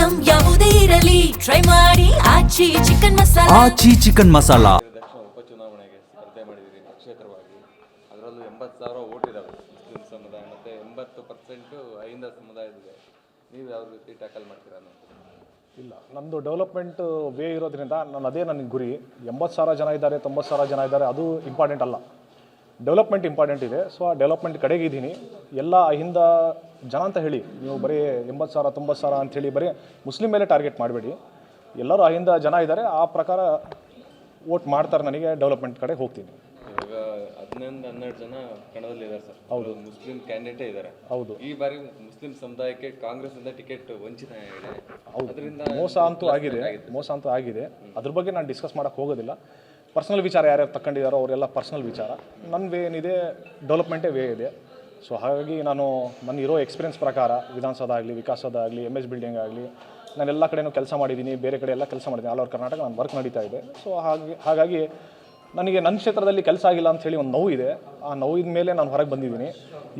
Item ಯಾವುದೇ ಇರಲಿ try ಮಾಡಿ ಆಚಿ ಚಿಕನ್ ಮಸಾಲಾ. ಆಚಿ ಚಿಕನ್ ಮಸಾಲಾ. ದಕ್ಷಿಣ ಉಪಚುನಾವಣೆಗೆ ಸ್ಪರ್ಧೆ ಮಾಡಿದ್ದೀರಿ ಕ್ಷೇತ್ರವಾಗಿ. ಅದರಲ್ಲೂ 80,000 ಓಟ್ ಇದಾವೆ ಮುಸ್ಲಿಂ ಸಮುದಾಯ ಮತ್ತು 80% ಅಹಿಂದ ಸಮುದಾಯದಿದೆ. ನೀವು ಯಾವ ರೀತಿ ಟ್ಯಾಕಲ್ ಮಾಡ್ತೀರಾ ಅನ್ನೋದು? ಇಲ್ಲ, ನಮ್ಮದು ಡೆವಲಪ್ಮೆಂಟ್ ವೇ ಇರೋದ್ರಿಂದ ಅದೇ ನನಗೆ ಗುರಿ. 80,000 ಜನ ಇದ್ದಾರೆ, 90,000 ಜನ ಇದ್ದಾರೆ, ಅದು ಇಂಪಾರ್ಟೆಂಟ್ ಅಲ್ಲ. ಡೆವಲಪ್ಮೆಂಟ್ ಇಂಪಾರ್ಟೆಂಟ್ ಇದೆ. ಸೊ ಆ ಡೆವಲಪ್ಮೆಂಟ್ ಕಡೆಗೆ ಇದ್ದೀನಿ. ಎಲ್ಲ ಅಹಿಂದ ಜನ ಅಂತ ಹೇಳಿ ನೀವು ಬರೀ 80,000 90,000 ಅಂಥೇಳಿ ಬರೀ ಮುಸ್ಲಿಂ ಮೇಲೆ ಟಾರ್ಗೆಟ್ ಮಾಡಬೇಡಿ. ಎಲ್ಲರೂ ಅಹಿಂದ ಜನ ಇದ್ದಾರೆ, ಆ ಪ್ರಕಾರ ವೋಟ್ ಮಾಡ್ತಾರೆ. ನನಗೆ ಡೆವಲಪ್ಮೆಂಟ್ ಕಡೆ ಹೋಗ್ತೀನಿ. ಇವಾಗ 11-12 ಜನ ಕಣದಲ್ಲಿದ್ದಾರೆ ಸರ್. ಹೌದು, ಮುಸ್ಲಿಂ ಕ್ಯಾಂಡಿಡೇಟೇ ಇದ್ದಾರೆ. ಹೌದು. ಈ ಬಾರಿ ಮುಸ್ಲಿಂ ಸಮುದಾಯಕ್ಕೆ ಕಾಂಗ್ರೆಸ್ನಿಂದ ಟಿಕೆಟ್ ವಂಚಿತ ಇದೆ. ಹೌದು, ಅದರಿಂದ ಮೋಸ ಅಂತೂ ಆಗಿದೆ. ಅದ್ರ ಬಗ್ಗೆ ನಾನು ಡಿಸ್ಕಸ್ ಮಾಡೋಕ್ಕೆ ಹೋಗೋದಿಲ್ಲ. ಪರ್ಸ್ನಲ್ ವಿಚಾರ ಯಾರ್ಯಾರು ತಗೊಂಡಿದ್ದಾರೋ ಅವರೆಲ್ಲ ಪರ್ಸ್ನಲ್ ವಿಚಾರ. ನನ್ನ ವೇ ಏನಿದೆ ಡೆವಲಪ್ಮೆಂಟೇ ವೇ ಇದೆ. ಸೊ ಹಾಗಾಗಿ ನಾನು ಇರೋ ಎಕ್ಸ್ಪೀರಿಯನ್ಸ್ ಪ್ರಕಾರ ವಿಧಾನಸೌಧ ಆಗಲಿ, ವಿಕಾಸದ ಆಗಲಿ, MS ಬಿಲ್ಡಿಂಗ್ ಆಗಲಿ, ನಾನು ಎಲ್ಲ ಕಡೆಯೂ ಕೆಲಸ ಮಾಡಿದ್ದೀನಿ. ಬೇರೆ ಕಡೆ ಎಲ್ಲ ಕೆಲಸ ಮಾಡಿದ್ದೀನಿ. ಆಲ್ ಓವರ್ ಕರ್ನಾಟಕ ನಾನು ವರ್ಕ್ ನಡೀತಾ ಇದೆ. ಸೊ ಹಾಗಾಗಿ ನನಗೆ ನನ್ನ ಕ್ಷೇತ್ರದಲ್ಲಿ ಕೆಲಸ ಆಗಿಲ್ಲ ಅಂಥೇಳಿ ಒಂದು ನೋವು ಇದೆ. ಆ ನೋವಿನ ಮೇಲೆ ನಾನು ಹೊರಗೆ ಬಂದಿದ್ದೀನಿ.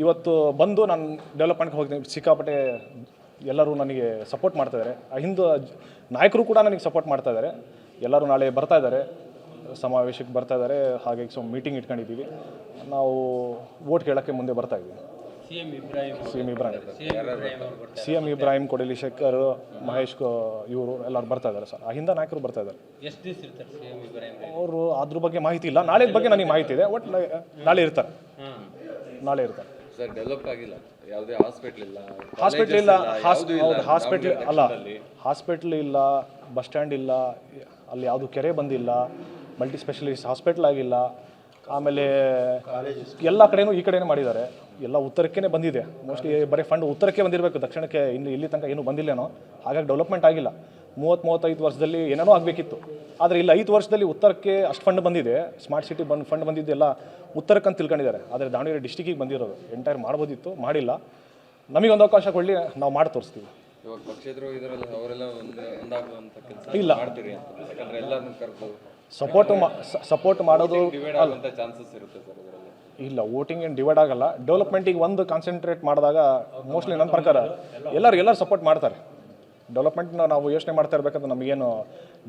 ಇವತ್ತು ಬಂದು ನಾನು ಡೆವಲಪ್ಮೆಂಟ್ಗೆ ಹೋಗ್ತೀನಿ. ಸಿಕ್ಕಾಪಟ್ಟೆ ಎಲ್ಲರೂ ನನಗೆ ಸಪೋರ್ಟ್ ಮಾಡ್ತಾಯಿದ್ದಾರೆ. ಹಿಂದೂ ನಾಯಕರು ಕೂಡ ನನಗೆ ಸಪೋರ್ಟ್ ಮಾಡ್ತಾಯಿದ್ದಾರೆ. ಎಲ್ಲರೂ ನಾಳೆ ಬರ್ತಾ ಇದ್ದಾರೆ, ಸಮಾವೇಶಕ್ಕೆ ಬರ್ತಾ ಇದ್ದಾರೆ. ಹಾಗಾಗಿ ಮೀಟಿಂಗ್ ಇಟ್ಕೊಂಡಿದ್ದೀವಿ. ನಾವು ವೋಟ್ ಕೇಳೋಕ್ಕೆ ಮುಂದೆ ಬರ್ತಾ ಇದ್ದೀವಿ. CM ಇಬ್ರಾಹಿಂ, ಕೊಡಲಿ ಶೇಖರ್, ಮಹೇಶ್ ಇವರು ಎಲ್ಲರೂ ಬರ್ತಾ ಇದ್ದಾರೆ ಸರ್. ಅಹಿಂದ ನಾಯಕರು ಬರ್ತಾ ಇದ್ದಾರೆ. ಅವರು ಅದ್ರ ಬಗ್ಗೆ ಮಾಹಿತಿ ಇಲ್ಲ. ನಾಳೆ ಬಗ್ಗೆ ನನಗೆ ಮಾಹಿತಿ ಇದೆ. ಒಟ್ಟು ನಾಳೆ ಇರ್ತಾರೆ. ಸರ್ ಡೆವಲಪ್ ಆಗಿಲ್ಲ, ಯಾವುದೇ ಹಾಸ್ಪಿಟ್ಲ್ ಇಲ್ಲ, ಹಾಸ್ಪಿಟ್ಲ್ ಇಲ್ಲ, ಬಸ್ ಸ್ಟ್ಯಾಂಡ್ ಇಲ್ಲ, ಅಲ್ಲಿ ಯಾವುದು ಕೆರೆ ಬಂದಿಲ್ಲ, ಮಲ್ಟಿ ಸ್ಪೆಷಲಿಸ್ಟ್ ಹಾಸ್ಪಿಟ್ಲ್ ಆಗಿಲ್ಲ. ಆಮೇಲೆ ಎಲ್ಲ ಕಡೆಯೂ ಈ ಕಡೆಯೇ ಮಾಡಿದ್ದಾರೆ. ಎಲ್ಲ ಉತ್ತರಕ್ಕೇ ಬಂದಿದೆ. ಮೋಸ್ಟ್ಲಿ ಬರೀ ಫಂಡ್ ಉತ್ತರಕ್ಕೆ ಬಂದಿರಬೇಕು, ದಕ್ಷಿಣಕ್ಕೆ ಇಲ್ಲಿ ತನಕ ಏನೂ ಬಂದಿಲ್ಲೇನೋ. ಹಾಗಾಗಿ ಡೆವಲಪ್ಮೆಂಟ್ ಆಗಿಲ್ಲ. 30-35 ವರ್ಷದಲ್ಲಿ ಏನೇನೋ ಆಗಬೇಕಿತ್ತು. ಆದರೆ ಇಲ್ಲಿ 5 ವರ್ಷದಲ್ಲಿ ಉತ್ತರಕ್ಕೆ ಅಷ್ಟು ಫಂಡ್ ಬಂದಿದೆ. ಸ್ಮಾರ್ಟ್ ಸಿಟಿ ಫಂಡ್ ಬಂದಿದ್ದೆಲ್ಲ ಉತ್ತರಕ್ಕೆ ಅಂತ ತಿಳ್ಕೊಂಡಿದ್ದಾರೆ. ಆದರೆ ದಾವಣಗೆರೆ ಡಿಸ್ಟಿಕ್ಕಿಗೆ ಬಂದಿರೋದು ಎಂಟೈರ್ ಮಾಡ್ಬೋದಿತ್ತು, ಮಾಡಿಲ್ಲ. ನಮಗೊಂದು ಅವಕಾಶ ಕೊಡಲಿ, ನಾವು ಮಾಡಿ ತೋರಿಸ್ತೀವಿ. ಇವಾಗ ಪಕ್ಷೇತರು ಇದರಲ್ಲ ಅವರೆಲ್ಲ ಒಂದಾಗುವಂಥ ಕೆಲಸ ಇಲ್ಲ ಮಾಡ್ತೀರಿ ಅಂತ, ಯಾಕಂದರೆ ಎಲ್ಲರನ್ನೂ ಕರೆದು ಸಪೋರ್ಟ್ ಮಾಡೋದು ಡಿವೈಡ್ ಆಗುವಂಥ ಚಾನ್ಸಸ್ ಇರುತ್ತೆ ಸರ್ ಇದರಲ್ಲಿ. ಇಲ್ಲ, ವೋಟಿಂಗ್ ಏನು ಡಿವೈಡ್ ಆಗಲ್ಲ. ಡೆವಲಪ್ಮೆಂಟಿಗೆ ಒಂದು ಕಾನ್ಸಂಟ್ರೇಟ್ ಮಾಡಿದಾಗ ಮೋಸ್ಟ್ಲಿ ನನ್ನ ಪ್ರಕಾರ ಎಲ್ಲರೂ ಸಪೋರ್ಟ್ ಮಾಡ್ತಾರೆ. ಡೆವಲಪ್ಮೆಂಟ್ನ ನಾವು ಯೋಚನೆ ಮಾಡ್ತಾ ಇರಬೇಕಾದ್ರೆ ನಮಗೇನು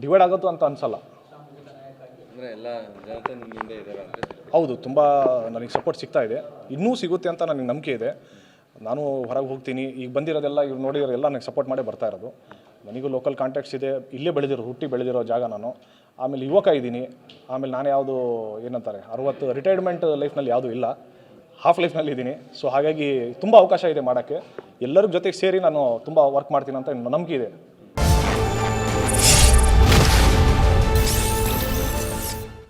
ಡಿವೈಡ್ ಆಗೋದು ಅಂತ ಅನಿಸಲ್ಲ. ಅಂದರೆ ಎಲ್ಲ ಜನತೆ ನಿಮ್ಮಿಂದ ಇದ್ದಾರೆ ಅಂತ. ಹೌದು, ತುಂಬ ನನಗೆ ಸಪೋರ್ಟ್ ಸಿಗ್ತಾ ಇದೆ. ಇನ್ನೂ ಸಿಗುತ್ತೆ ಅಂತ ನನಗೆ ನಂಬಿಕೆ ಇದೆ. ನಾನು ಹೊರಗೆ ಹೋಗ್ತೀನಿ. ಈಗ ಬಂದಿರೋದೆಲ್ಲ ಇವ್ರು ನೋಡಿರೋರೆಲ್ಲ ನನಗೆ ಸಪೋರ್ಟ್ ಮಾಡೇ ಬರ್ತಾ ಇರೋದು. ನನಗೂ ಲೋಕಲ್ ಕಾಂಟ್ಯಾಕ್ಟ್ಸ್ ಇದೆ. ಇಲ್ಲೇ ಹುಟ್ಟಿ ಬೆಳೆದಿರೋ ಜಾಗ ನಾನು. ಆಮೇಲೆ ಯುವಕ ಇದ್ದೀನಿ. ಆಮೇಲೆ ನಾನು ಯಾವುದು ಏನಂತಾರೆ 60 ರಿಟೈರ್ಮೆಂಟ್ ಲೈಫ್ನಲ್ಲಿ ಯಾವುದೂ ಇಲ್ಲ, ಹಾಫ್ ಲೈಫ್ನಲ್ಲಿ ಇದ್ದೀನಿ. ಸೊ ಹಾಗಾಗಿ ತುಂಬ ಅವಕಾಶ ಇದೆ ಮಾಡೋಕ್ಕೆ. ಎಲ್ಲರ ಜೊತೆಗೆ ಸೇರಿ ನಾನು ತುಂಬ ವರ್ಕ್ ಮಾಡ್ತೀನಿ ಅಂತ ನಂಬಿಕೆ ಇದೆ.